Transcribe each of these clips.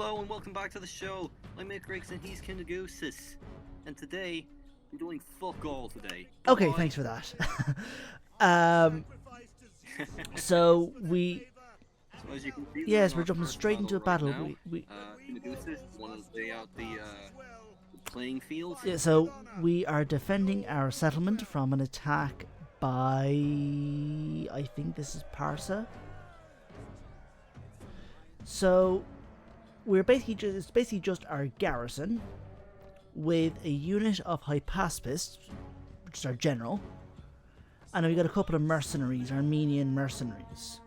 Hello and welcome back to the show. I'm Mick Riggs and he's Kindergoosis. And today, we're doing fuck all today. Okay, thanks for that. So as you can see, yes, we're jumping straight into a battle. Right Kindergoosis want to lay out the playing field. Yeah, so we are defending our settlement from an attack by, I think this is PARSA. So we're it's basically just our garrison with a unit of hypaspists, which is our general, and then we got a couple of mercenaries, Armenian mercenaries.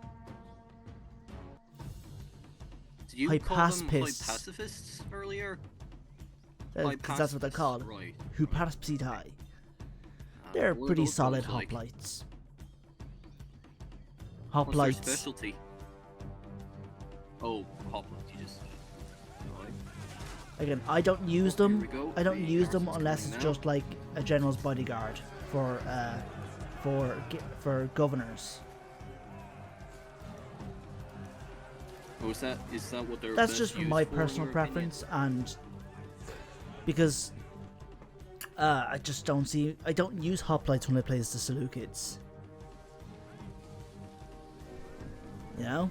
Did you call them hypacifists earlier? Because that's what they're called. Right. Hypaspidai. They're pretty solid hoplites. What's their Hoplites. specialty? Oh, hoplites, you just... Right. Again, I don't use them. Go. I don't use them unless it's just like a general's bodyguard for governors. Oh, is that what they're That's best just used my for, personal in your preference, and because I don't use hoplites when I play as the Seleucids. You know?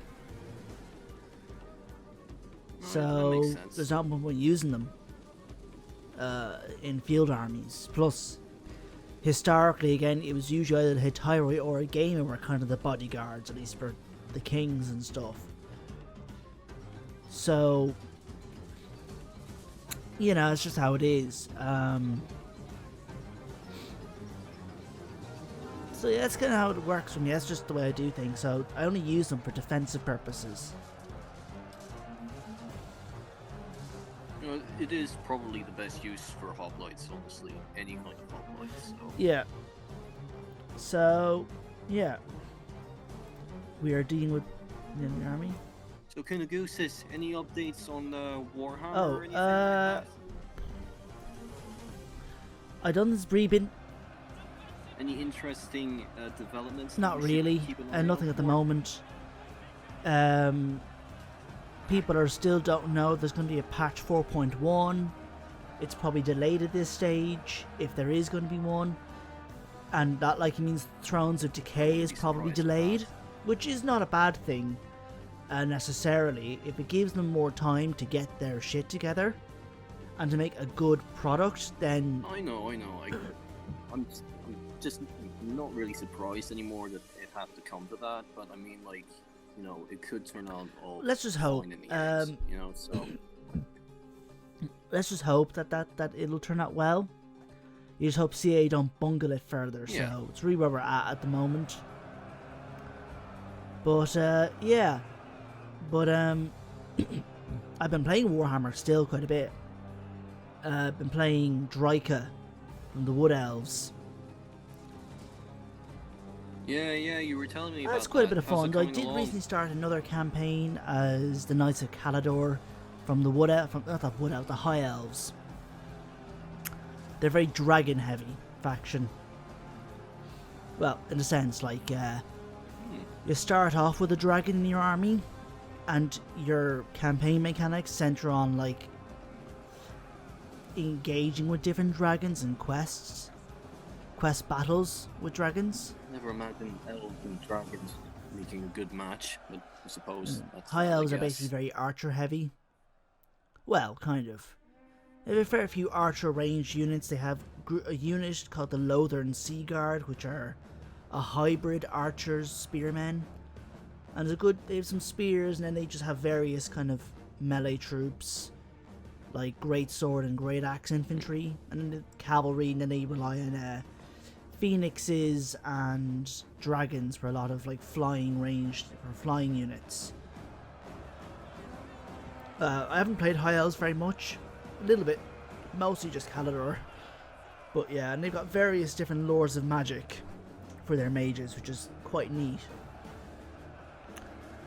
So there's not much point using them in field armies. Plus, historically, again, it was usually either a Hittite or a gamer were kind of the bodyguards, at least for the kings and stuff. So, you know, it's just how it is. So yeah, that's kind of how it works for me. That's just the way I do things. So I only use them for defensive purposes. You know, it is probably the best use for hoplites, honestly. Any kind of hoplites. So. Yeah. So, yeah. We are dealing with the enemy army. So, Kindergoosis, any updates on the Warhammer Oh, or anything like that? I done this briefing. Any interesting developments? Not really. Nothing at the moment. People are still don't know. There's going to be a patch 4.1. It's probably delayed at this stage, if there is going to be one. And that likely means Thrones of Decay is probably delayed, which is not a bad thing necessarily. If it gives them more time to get their shit together and to make a good product, then... I know. I'm just not really surprised anymore that it had to come to that, but I mean, like, you know, it could turn out all let's just hope. fine in the end, you know, so... Let's just hope that it'll turn out well. You just hope CA don't bungle it further, yeah. So it's really where we're at the moment. But, yeah. But, I've been playing Warhammer still quite a bit. I've been playing Dryka from the Wood Elves. Yeah, you were telling me about That's quite a bit of How's fun. it I coming did along? recently start another campaign as the Knights of Calidor from the Wood Elves, not the Wood Elves, the High Elves. They're very dragon heavy faction. Well, in a sense, like you start off with a dragon in your army, and your campaign mechanics center on like engaging with different dragons and quest battles with dragons. Never imagined elves and dragons making a good match, but I suppose that's High elves I are guess. basically very archer heavy. Well, kind of. They have a fair few archer ranged units. They have a unit called the Lothern Sea Guard, which are a hybrid archers spearmen. And they have some spears, and then they just have various kind of melee troops, like great sword and great axe infantry, and then the cavalry, and then they rely on phoenixes and dragons for a lot of like flying units. I haven't played High Elves very much, a little bit, mostly just Calidor. But yeah, and they've got various different lores of magic for their mages, which is quite neat.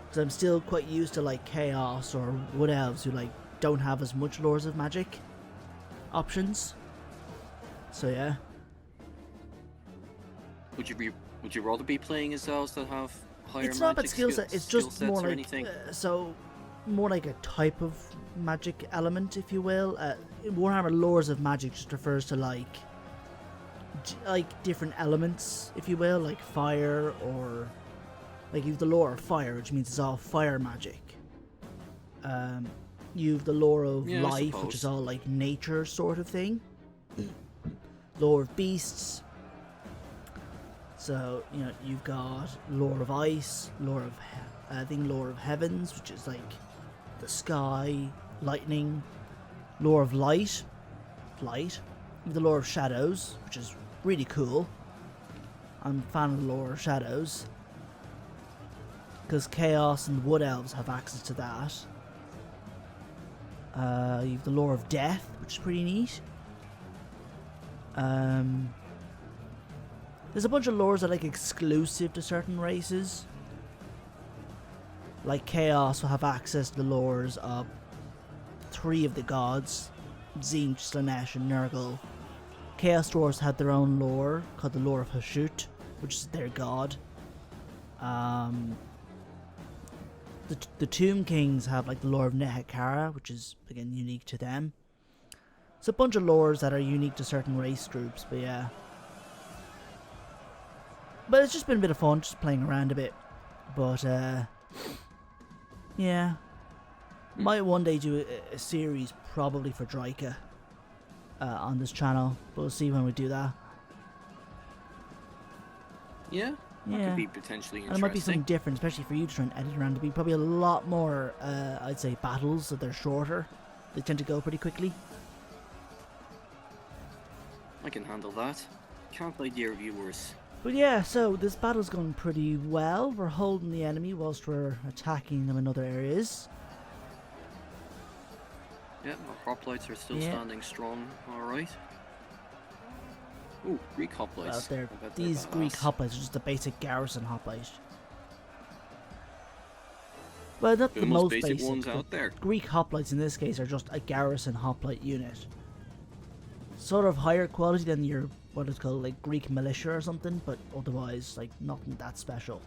Because I'm still quite used to like Chaos or Wood Elves who like don't have as much lores of magic options. So yeah. Would you rather be playing as elves that have higher It's not about magic skill set, it's just more like anything? so more like a type of magic element, if you will. Warhammer Lores of Magic just refers to like different elements, if you will, like fire, or like you've the lore of fire, which means it's all fire magic. You've the lore of life, which is all like nature sort of thing. Lore of beasts. So, you know, you've got lore of ice, lore of heavens, which is like the sky, lightning, lore of light, the lore of shadows, which is really cool. I'm a fan of the lore of shadows, because chaos and wood elves have access to that. You've the lore of death, which is pretty neat. There's a bunch of lores that are like exclusive to certain races. Like Chaos will have access to the lores of 3 of the gods, Tzeentch, Slaanesh, and Nurgle. Chaos Dwarves have their own lore, called the lore of Hashut, which is their god. The Tomb Kings have like the lore of Nehekara, which is again unique to them. It's a bunch of lores that are unique to certain race groups, but yeah. But it's just been a bit of fun, just playing around a bit. But yeah, might one day do a series probably for Draika on this channel, but we'll see when we do that. Yeah, that could be potentially interesting. And it might be something different, especially for you to try and edit around. It'd be probably a lot more, I'd say, battles, so they're shorter. They tend to go pretty quickly. I can handle that. Can't play dear viewers. But yeah, so this battle's going pretty well. We're holding the enemy whilst we're attacking them in other areas. Yeah, our hoplites are still standing strong. Alright. Ooh, Greek hoplites. Well, these Greek hoplites are just a basic garrison hoplite. Well, not the most basic ones out there. Greek hoplites in this case are just a garrison hoplite unit. Sort of higher quality than your, what is called, like Greek militia or something, but otherwise, like, nothing that special.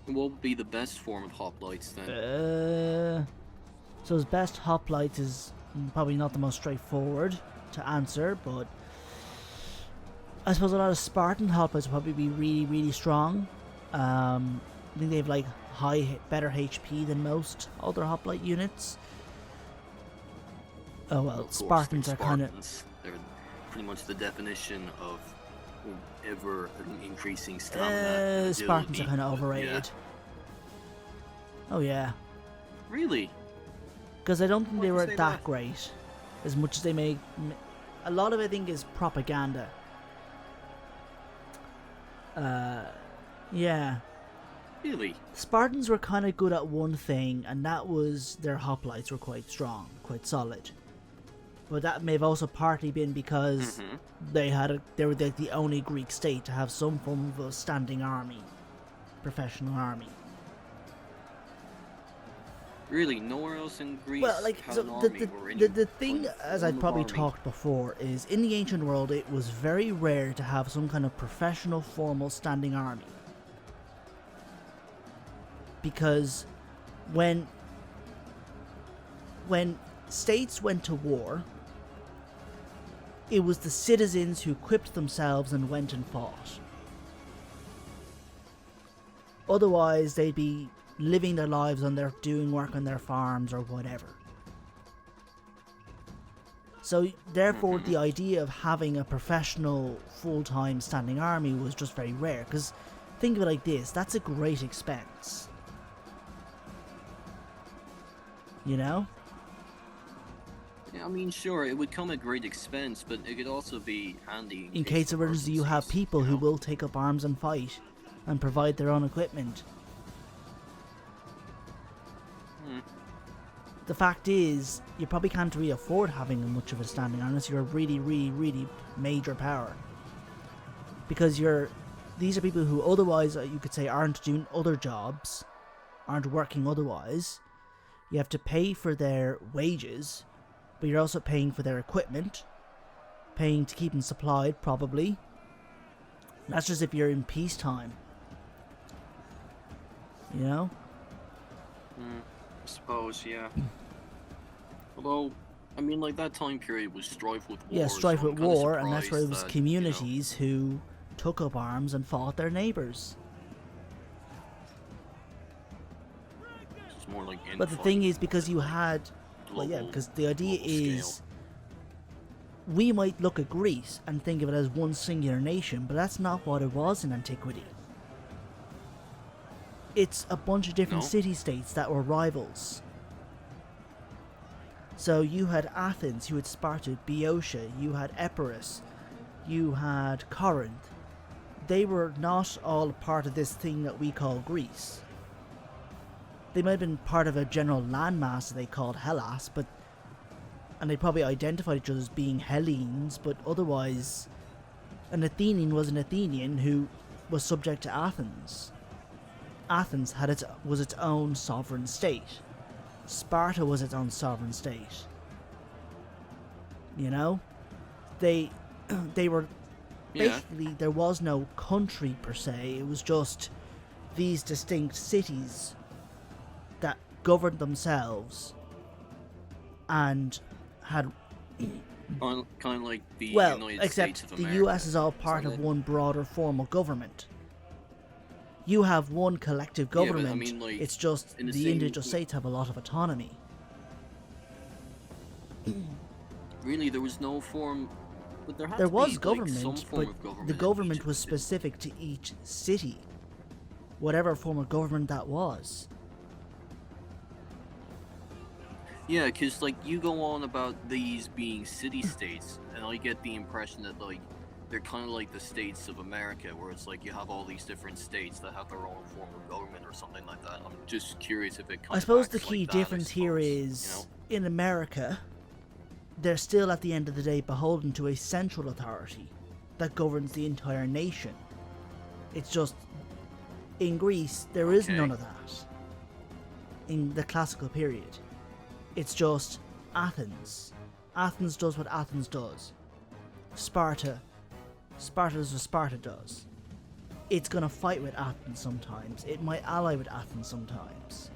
What would be the best form of hoplites then? So his best hoplite is probably not the most straightforward to answer, but I suppose a lot of Spartan hoplites would probably be really, really strong. I think they have like better HP than most other hoplite units. Oh well, Spartans are kind of... They're pretty much the definition of ever increasing stamina. Spartans are kind of overrated. Yeah. Oh yeah. Really? Because I don't think they were that great, as much as they make. A lot of it, I think, is propaganda. Yeah. Really? Spartans were kind of good at one thing, and that was their hoplites were quite strong, quite solid. But that may have also partly been because they were like the only Greek state to have some form of a standing army, professional army. Really, nowhere else in Greece had an army or any the thing, as I'd probably talked before, is in the ancient world it was very rare to have some kind of professional, formal standing army. Because when states went to war, it was the citizens who equipped themselves and went and fought. Otherwise, they'd be living their lives doing work on their farms or whatever. So therefore the idea of having a professional full-time standing army was just very rare, because think of it like this, that's a great expense. You know? Yeah, I mean, sure, it would come at great expense, but it could also be handy in case of emergency. You have people who will take up arms and fight and provide their own equipment. The fact is, you probably can't really afford having much of a standing unless you're a really, really, really major power. Because these are people who otherwise, you could say, aren't doing other jobs, aren't working otherwise. You have to pay for their wages, but you're also paying for their equipment, paying to keep them supplied, probably. That's just if you're in peacetime. You know? I suppose, yeah. Although, I mean, like, that time period was strife with war. Yeah, strife so with I'm kinda war, and that's where it was surprised that, communities who took up arms and fought their neighbours. It's more like But the thing infighting is, because than, you like, had, well, yeah, global- because the idea global scale. is, we might look at Greece and think of it as one singular nation, but that's not what it was in antiquity. It's a bunch of different No? city-states that were rivals. So you had Athens, you had Sparta, Boeotia, you had Epirus, you had Corinth. They were not all part of this thing that we call Greece. They might have been part of a general landmass that they called Hellas, but and they probably identified each other as being Hellenes, but otherwise an Athenian was an Athenian who was subject to Athens. Athens was its own sovereign state. Sparta was its own sovereign state. You know? They were basically, there was no country per se, it was just these distinct cities that governed themselves and had Kind of like the well, United except States of the America. US is all part of one broader form of government. You have one collective Yeah, but, government, I mean, like, it's just in the the same- individual states have a lot of autonomy. Really, there was no form. But there had There to was be, like, government, some form but of government the in government each was of the cities. specific to each city. Whatever form of government that was. Yeah, because, like, you go on about these being city-states, and I get the impression that, like, they're kind of like the states of America, where it's like you have all these different states that have their own form of government or something like that. I'm just curious if it kind I of suppose the acts key like that, I difference here suppose, is, in America, they're still at the end of the day beholden to a central authority that governs the entire nation. It's just, in Greece, there is none of that. In the classical period. It's just Athens. Athens does what Athens does. Sparta does what Sparta does. It's gonna fight with Athens sometimes. It might ally with Athens sometimes.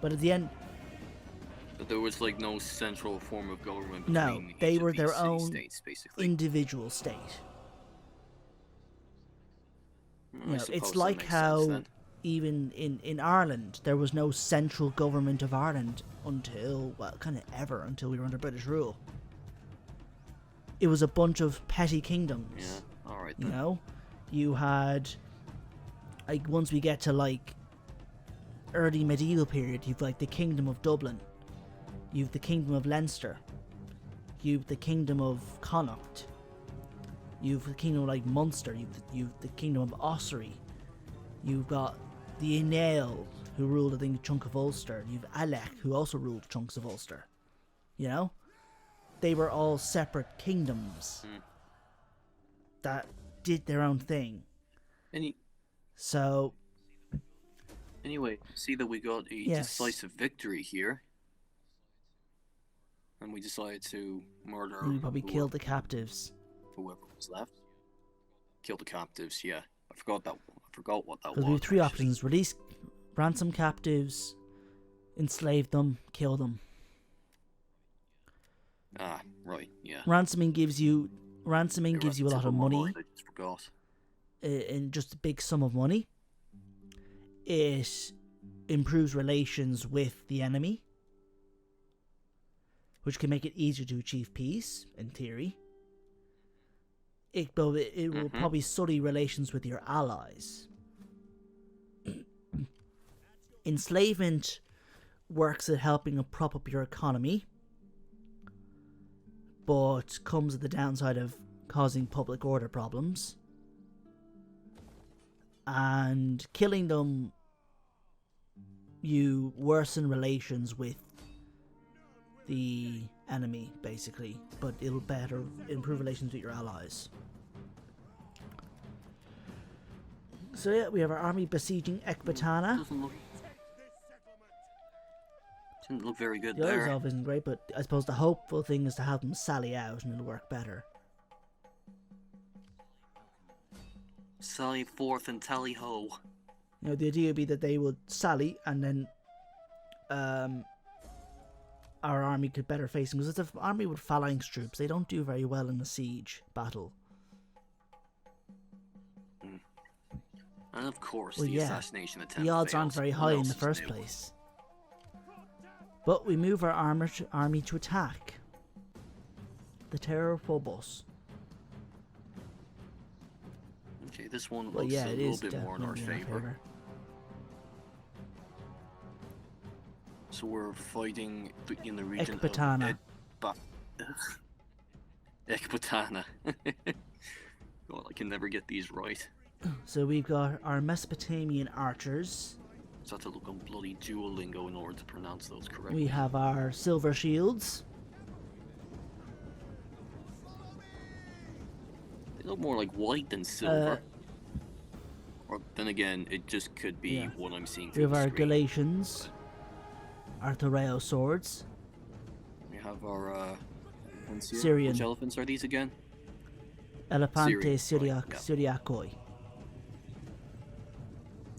But at the end, But there was, like, no central form of government no, between they each of were these their own city-states, basically. individual state. You know, suppose it's that like makes sense, how then. even in Ireland, there was no central government of Ireland until, well, kind of ever, until we were under British rule. It was a bunch of petty kingdoms. Yeah, alright You then. know? You had, like, once we get to, like, early medieval period, you've, like, the Kingdom of Dublin. You've the Kingdom of Leinster. You've the Kingdom of Connaught. You've the Kingdom of, like, Munster. You've the Kingdom of Ossory. You've got the Ainail, who ruled, I think, a chunk of Ulster. You've Alec, who also ruled chunks of Ulster. You know? They were all separate kingdoms that did their own thing. So, Anyway, see that we got a decisive victory here. And we decided to murder we probably killed the captives. whoever was left. Kill the captives, yeah. I forgot what that was. Because we have three actually. options: release, ransom captives, enslave them, kill them. Ah, right, yeah. Ransoming gives you a lot of money. I just forgot. In just a big sum of money. It improves relations with the enemy, which can make it easier to achieve peace, in theory. It will probably sully relations with your allies. Enslavement works at helping to prop up your economy, but comes at the downside of causing public order problems. And killing them, you worsen relations with the enemy, basically, but it'll better improve relations with your allies. So yeah, we have our army besieging Ecbatana. Didn't look very good The other there. resolve isn't great, but I suppose the hopeful thing is to have them sally out and it'll work better. Sally forth and tally ho. You know, the idea would be that they would sally and then our army could better face them, because it's an army with phalanx troops. They don't do very well in a siege battle. And of course, Well, the yeah, assassination attempt the odds fails. aren't very What high in else the is first new? place. But we move our army to attack the Terror Phobos. Okay, this one Well, looks yeah, a it little is bit more in our definitely favor. So we're fighting in the region Ecbatana. of Ecbatana. God, I can never get these right. So we've got our Mesopotamian archers. So I have to look on bloody Duolingo in order to pronounce those correctly. We have our silver shields. They look more like white than silver. Or then again, it just could be what I'm seeing We through have the our screen. Galatians. Our Thoreo swords. We have our elephants here. Syrian. Which elephants are these again? Elephante Syrian, right, yeah. Syriacoi.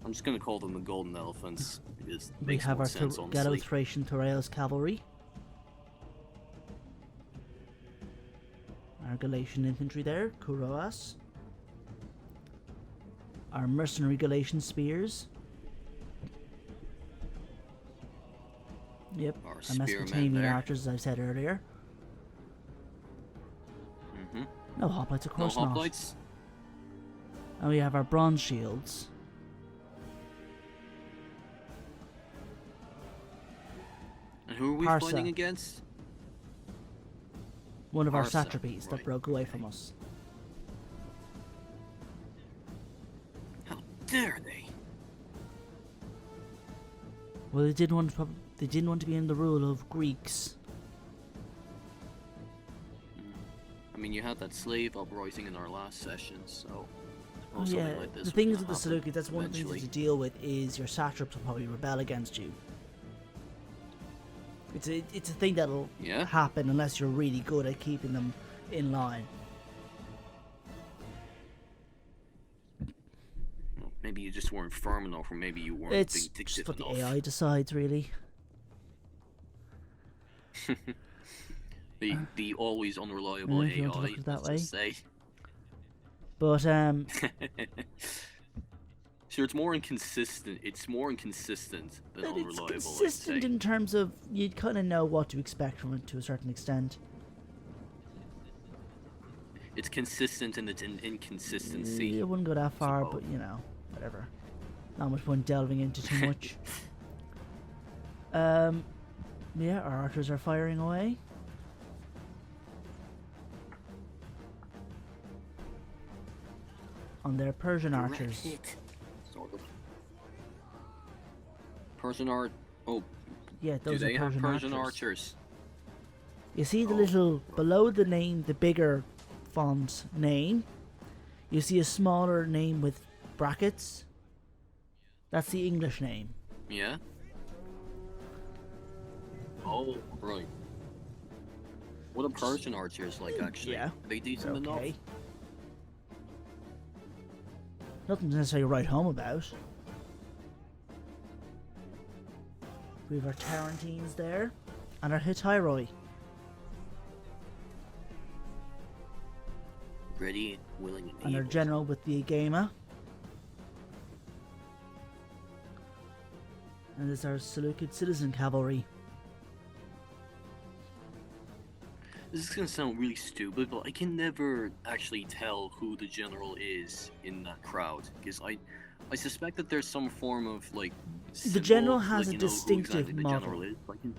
I'm just gonna call them the golden elephants because it We makes have more our sense, honestly. Gallo-Thracian Thoreos cavalry. Our Galatian infantry there, Kuroas. Our mercenary Galatian spears. Yep, Our our spearmen Mesopotamian there. archers, as I said earlier. Mm-hmm. No hoplites, of No course not. hoplites. And we have our bronze shields. And who are we PARSA. fighting against? One of our PARSA, satrapies that right, broke away okay. from us. How dare they? Well, they didn't want to be in the rule of Greeks. I mean, you had that slave uprising in our last session, so Oh, something yeah, like this the was things gonna with the happen Seleucids, that's one of the things eventually. you have to deal with, is your satraps will probably rebel against you. It's a thing that'll Yeah? happen unless you're really good at keeping them in line. Well, maybe you just weren't firm enough, or maybe you weren't It's just vindictive what the enough. AI decides, really. The always unreliable if you want to AI, look at it that let's just say. But Sure, it's more inconsistent. It's more inconsistent than but it's unreliable, I'd consistent say. in terms of you kind of know what to expect from it to a certain extent. It's consistent in its inconsistency. I wouldn't go that far, suppose. but you know, whatever. Not much point delving into too much. Yeah, our archers are firing away. On their Persian Direct archers. hit, sort of. Persian art. Oh, Yeah, do those they are have Persian, Persian archers. archers? You see the Oh, little, right. below the name, the bigger font name, you see a smaller name with brackets. That's the English name. Yeah. Oh, right. What are Persian archers like, actually? Yeah, Are they decent enough? Okay. Nothing to necessarily write home about. We have our Tarentines there, and our Hittyroi. Ready, willing, and And our able. general with the Agama. And there's our Seleukid citizen cavalry. This is gonna sound really stupid, but I can never actually tell who the general is in that crowd, because I suspect that there's some form of like. The general symbol, has like, a you know who distinctive exactly the model. general is. I can,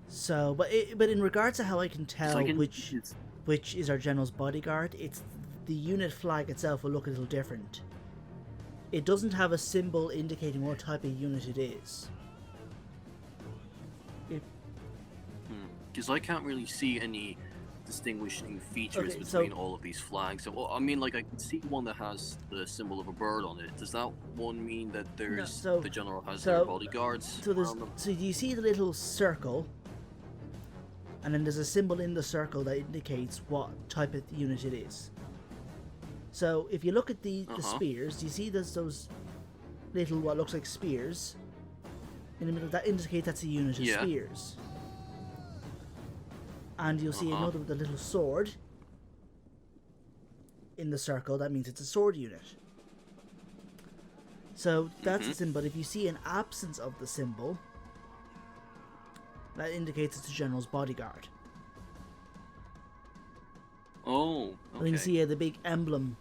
So, but in regards to how I can 'cause tell I can- which is our general's bodyguard, it's the unit flag itself will look a little different. It doesn't have a symbol indicating what type of unit it is. Because I can't really see any distinguishing features Okay, so- between all of these flags. So, well, I mean, like I can see one that has the symbol of a bird on it. Does that one mean that there's so- the general has so- their bodyguards So there's around them? so you see the little circle, and then there's a symbol in the circle that indicates what type of unit it is. So if you look at the Uh-huh. spears, do you see those little what looks like spears? in the middle. That indicates that's a unit of Yeah. spears. And you'll see Uh-huh. another with a little sword in the circle. That means it's a sword unit. So that's the symbol. If you see an absence of the symbol, that indicates it's a general's bodyguard. Oh, And okay. you can see the big emblem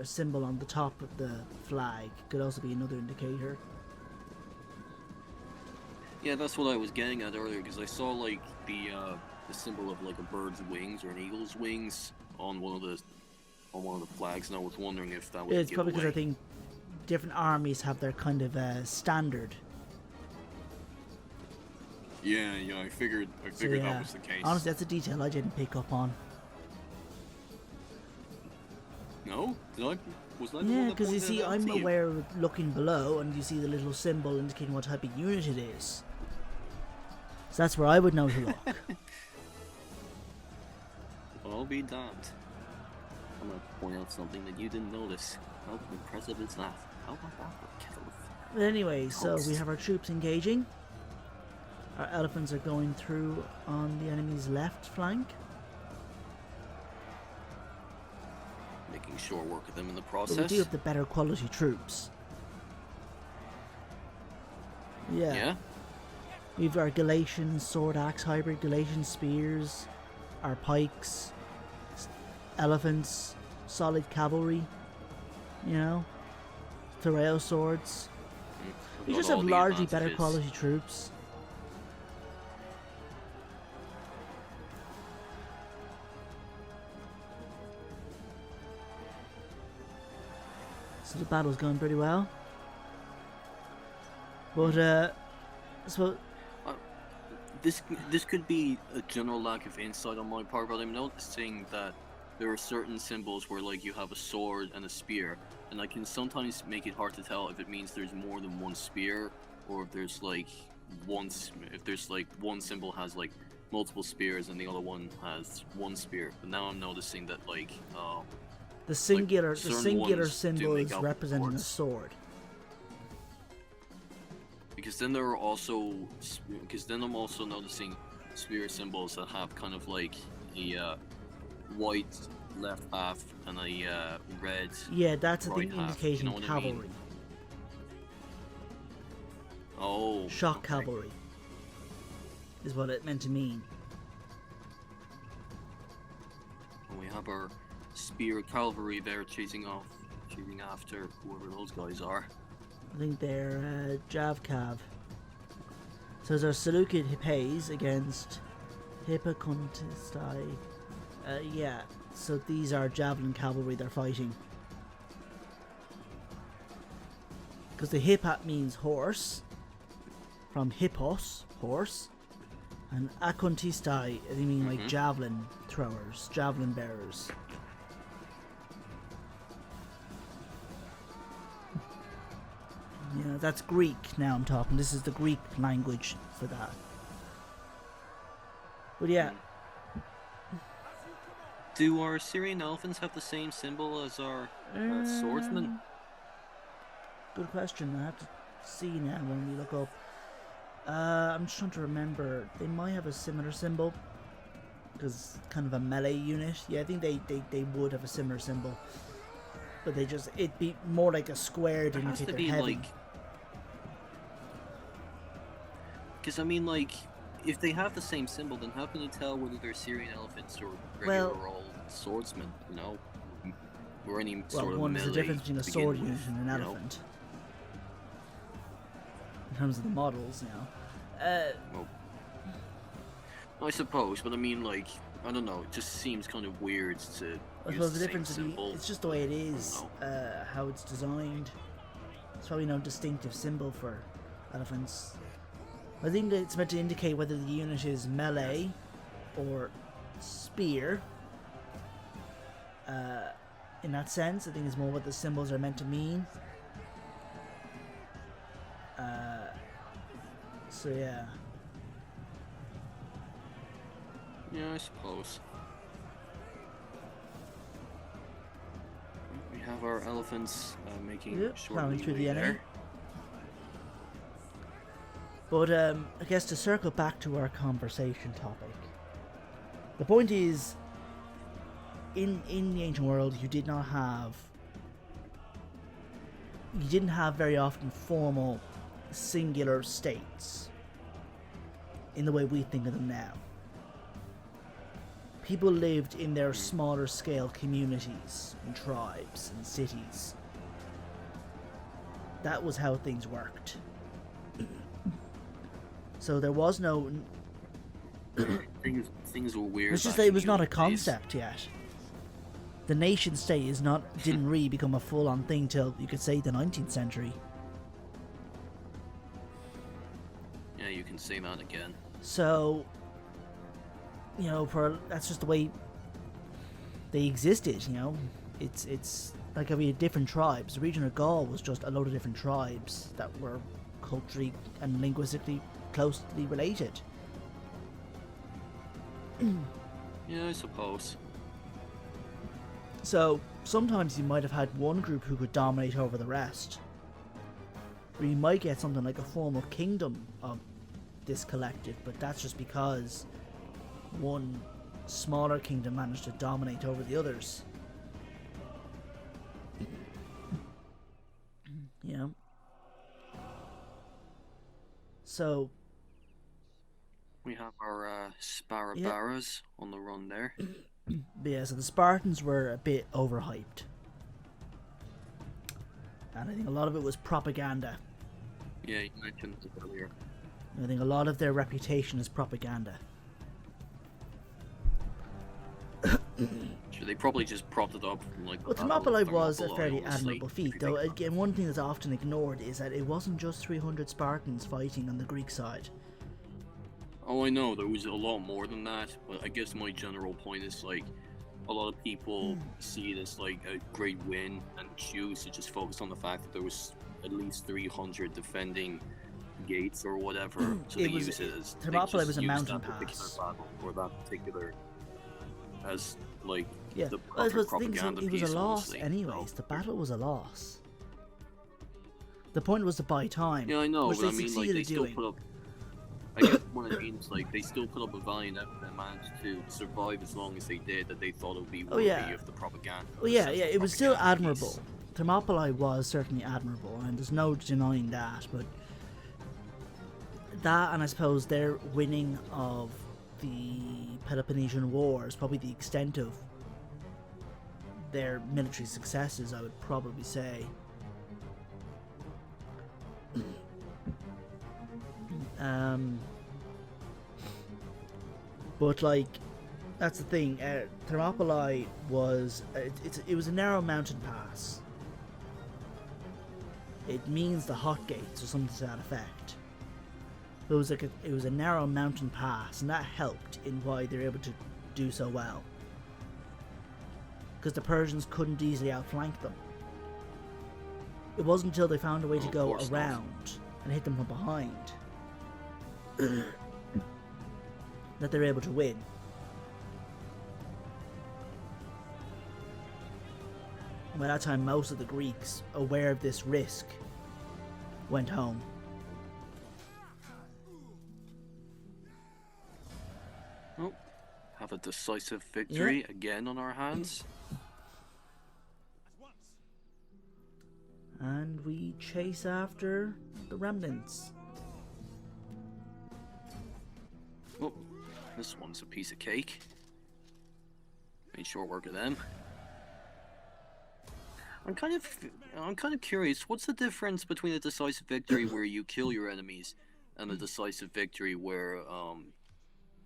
symbol on the top of the flag could also be another indicator. Yeah, that's what I was getting at earlier, because I saw like the symbol of like a bird's wings or an eagle's wings on one of the flags, and I was wondering if that was. It's probably because I think different armies have their kind of standard. Yeah, I figured So, yeah. that was the case. Honestly, that's a detail I didn't pick up on. No? Was that the one Yeah, that because you pointed see, it out I'm to you? aware of looking below, and you see the little symbol indicating what type of unit it is. So that's where I would know to look. I'll be damned. I'm gonna point out something that you didn't notice. How impressive is that? How about that for kettle of But anyway, so we toast? have our troops engaging. Our elephants are going through on the enemy's left flank. Making short work of them in the But we process. do have the better quality troops. Yeah. Yeah? We've our Galatian sword axe hybrid, Galatian spears, our pikes, elephants, solid cavalry, you know, Thoreo swords. We Got just all have the largely better advantages. quality troops. So the battle's going pretty well. But so This could be a general lack of insight on my part, but I'm noticing that there are certain symbols where like you have a sword and a spear, and I can sometimes make it hard to tell if it means there's more than one spear, or if there's like one symbol has like multiple spears and the other one has one spear. But now I'm noticing that like the singular certain ones do symbol make is out representing a reports. sword. Because then there are also, because then I'm also noticing spear symbols that have kind of like a white left half and a red. Yeah, that's I right think half, indicating you know what I mean? cavalry, Oh. shock okay. cavalry, is what it meant to mean. And we have our spear cavalry there chasing after whoever those guys are. I think they're Jav Cav. So there's our Seleukid Hippes against Hippocontistai. Yeah, so these are javelin cavalry they're fighting. Because the Hippat means horse, from hippos, horse, and Akontistai, they mean like javelin throwers, javelin bearers. Yeah, that's Greek now I'm talking. This is the Greek language for that. But yeah, Do our Syrian elephants have the same symbol as our swordsmen? good question. I have to see now when we look up. I'm just trying to remember. They might have a similar symbol. Because kind of a melee unit. Yeah, I think they would have a similar symbol. But it'd be more like a square to There has indicate to they're be heavy. like, because I mean like, if they have the same symbol, then how can you tell whether they're Syrian elephants or regular Well- old swordsmen? You know, or any Well, sort of one is the melee difference between a to begin sword with, unit and an you know? elephant. In terms of the models, Well, I suppose, but I mean, like, I don't know. It just seems kind of weird to I use suppose the the same difference would be, symbol. it's just the way it is, how it's designed. There's probably no distinctive symbol for elephants. I think that it's meant to indicate whether the unit is melee or spear. In that sense, I think it's more what the symbols are meant to mean. So yeah. Yeah, I suppose. We have our elephants making Yep, short plowing through the leeway enemy. there. But I guess to circle back to our conversation topic, the point is, in the ancient world, you didn't have very often formal singular states in the way we think of them now. People lived in their smaller scale communities and tribes and cities. That was how things worked. So there was no... things were weird. Let's just say it was not a concept yet. The nation state didn't really become a full-on thing till, you could say, the 19th century. Yeah, you can say that again. So, you know, that's just the way they existed, you know. It's like we had different tribes. The region of Gaul was just a load of different tribes that were culturally and linguistically closely related. Yeah, I suppose. So, sometimes you might have had one group who could dominate over the rest. Or you might get something like a formal kingdom of this collective, but that's just because one smaller kingdom managed to dominate over the others. You know? So... we have our Sparabaras on the run there. But yeah, so the Spartans were a bit overhyped. And I think a lot of it was propaganda. Yeah, you mentioned it earlier. I think a lot of their reputation is propaganda. Sure, they probably just propped it up from like... Well, Thermopylae was a fairly admirable feat, though again, one thing that's often ignored is that it wasn't just 300 Spartans fighting on the Greek side. Oh, I know, there was a lot more than that, but I guess my general point is, like, a lot of people see it as, like, a great win and choose to just focus on the fact that there was at least 300 defending gates or whatever, so they use it as... Thermopylae was a mountain pass. Battle, or that particular... as, like, yeah, the well, propaganda it was a loss mostly. anyways. The battle was a loss. The point was to buy time. Yeah, I know, which but I they mean, like, they still doing. put up... I guess what it means, like, they still put up a valiant effort and managed to survive as long as they did, that they thought it would be worthy of the propaganda. Well, yeah, it was still admirable. Thermopylae was certainly admirable, and there's no denying that, but that, and I suppose their winning of the Peloponnesian War is probably the extent of their military successes, I would probably say. But like, that's the thing. Thermopylae was it was a narrow mountain pass. It means the hot gates or something to that effect. It was like it was a narrow mountain pass, and that helped in why they were able to do so well. Because the Persians couldn't easily outflank them. It wasn't until they found a way to go around and hit them from behind that they're able to win. And by that time, most of the Greeks, aware of this risk, went home. Oh, have a decisive victory again on our hands. And we chase after the remnants. Oh, this one's a piece of cake. Made short work of them. I'm kind of curious. What's the difference between a decisive victory where you kill your enemies and a decisive victory where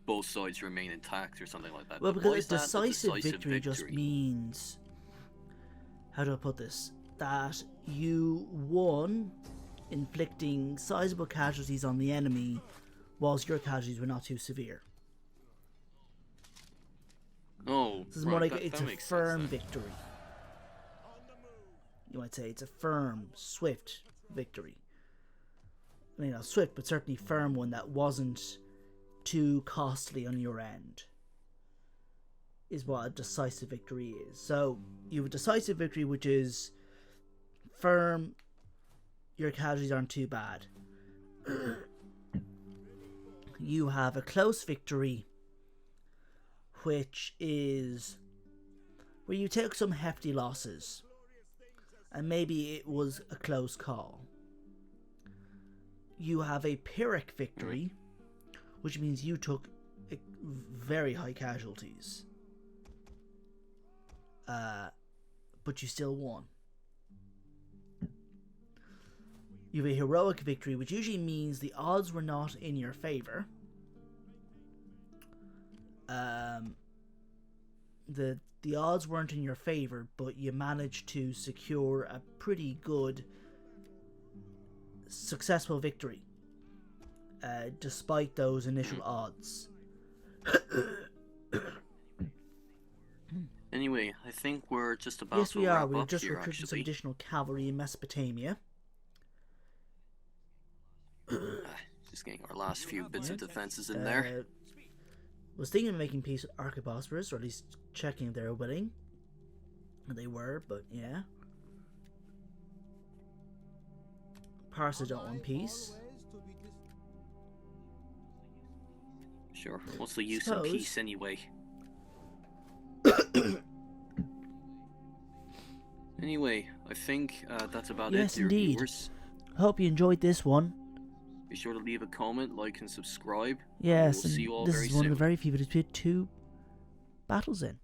both sides remain intact or something like that? Well, because a decisive victory just means, how do I put this? That you won, inflicting sizable casualties on the enemy, whilst your casualties were not too severe. Oh, this is more like it's a firm victory. You might say it's a firm, swift victory. I mean, not swift, but certainly firm one that wasn't too costly on your end. Is what a decisive victory is. So you have a decisive victory, which is firm. Your casualties aren't too bad. You have a close victory, which is where you take some hefty losses, and maybe it was a close call. You have a Pyrrhic victory, which means you took very high casualties. But you still won. You have a heroic victory, which usually means the odds were not in your favor. The odds weren't in your favor, but you managed to secure a pretty good, successful victory, despite those initial odds. Anyway, I think we're just about Yes, to we wrap are. We've up just here, recruited some actually. additional cavalry in Mesopotamia. Just getting our last few bits of defenses in there. Was thinking of making peace with Archibosporus, or at least checking if they were willing. And they were, but yeah. PARSA don't want peace. Sure, what's the use in peace anyway? Anyway, I think that's about it, dear viewers. I hope you enjoyed this one. Be sure to leave a comment, like, and subscribe. Yes, and we'll see you all this very is one soon. of the very few videos with 2 battles in.